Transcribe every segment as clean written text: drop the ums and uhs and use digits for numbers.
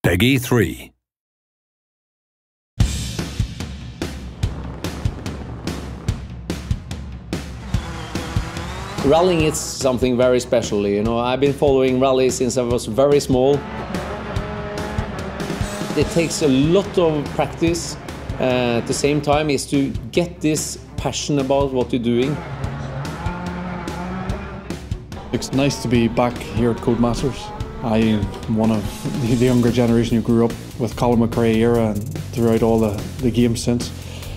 Peggy 3. Rallying is something very special, you know. I've been following rally since I was very small. It takes a lot of practice. At the same time is to get this passion about what you're doing. It's nice to be back here at Codemasters. I am one of the younger generation who grew up with Colin McRae era and throughout all the games since.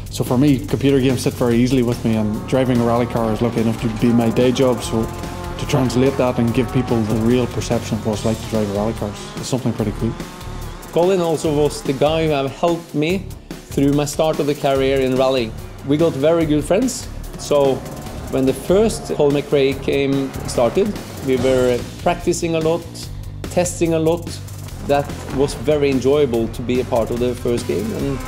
So for me, computer games sit very easily with me, and driving a rally car is lucky enough to be my day job. So to translate that and give people the real perception of what it's like to drive a rally car is something pretty cool. Colin also was the guy who have helped me through my start of the career in rallying. We got very good friends. So when the first Colin McRae started, we were practicing a lot, testing a lot. That was very enjoyable to be a part of the first game. And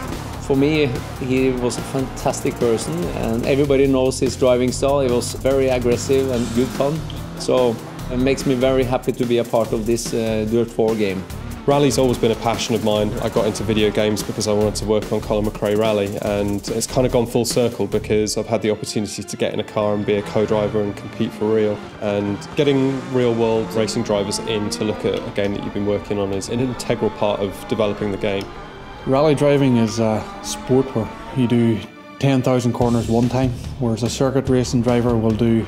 for me, he was a fantastic person, and everybody knows his driving style. He was very aggressive and good fun. So it makes me very happy to be a part of this DiRT 4 game. Rally's always been a passion of mine. I got into video games because I wanted to work on Colin McRae Rally, and it's kind of gone full circle because I've had the opportunity to get in a car and be a co-driver and compete for real. And getting real-world racing drivers in to look at a game that you've been working on is an integral part of developing the game. Rally driving is a sport where you do 10,000 corners one time, whereas a circuit racing driver will do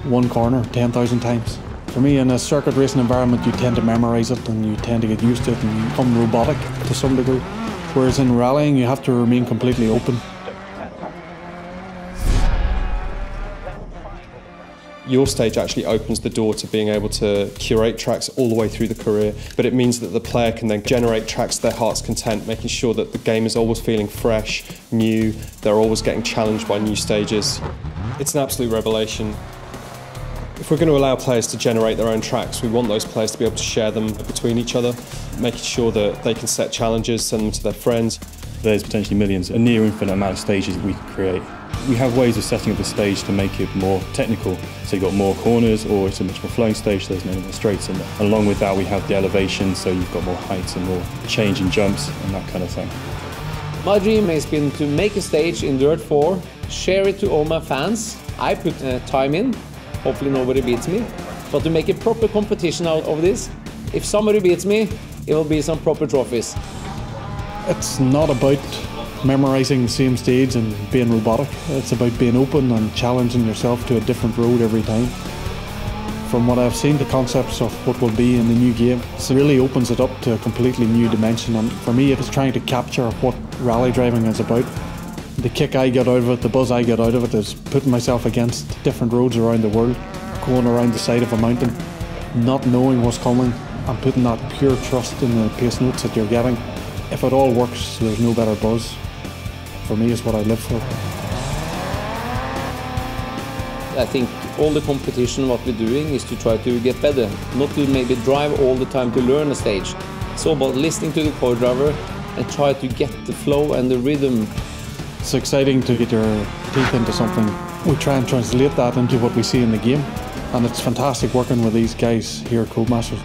one corner 10,000 times. For me, in a circuit racing environment, you tend to memorise it and you tend to get used to it and you become robotic to some degree. Whereas in rallying, you have to remain completely open. Your stage actually opens the door to being able to curate tracks all the way through the career, but it means that the player can then generate tracks to their heart's content, making sure that the game is always feeling fresh, new, they're always getting challenged by new stages. It's an absolute revelation. If we're going to allow players to generate their own tracks, we want those players to be able to share them between each other, making sure that they can set challenges, send them to their friends. There's potentially millions, a near infinite amount of stages that we can create. We have ways of setting up the stage to make it more technical. So you've got more corners, or it's a much more flowing stage, so there's no more straights in there. And along with that, we have the elevation, so you've got more heights and more change in jumps and that kind of thing. My dream has been to make a stage in DiRT 4, share it to all my fans. I put time in. Hopefully nobody beats me, but to make a proper competition out of this, if somebody beats me, it will be some proper trophies. It's not about memorising the same stage and being robotic. It's about being open and challenging yourself to a different road every time. From what I've seen, the concepts of what will be in the new game, it really opens it up to a completely new dimension. And for me, it's trying to capture what rally driving is about. The kick I get out of it, the buzz I get out of it is putting myself against different roads around the world, going around the side of a mountain, not knowing what's coming and putting that pure trust in the pace notes that you're getting. If it all works, there's no better buzz. For me, it's what I live for. I think all the competition, what we're doing is to try to get better, not to maybe drive all the time to learn a stage. It's all about listening to the co-driver and try to get the flow and the rhythm. It's exciting to get your teeth into something. We try and translate that into what we see in the game, and it's fantastic working with these guys here at Codemasters.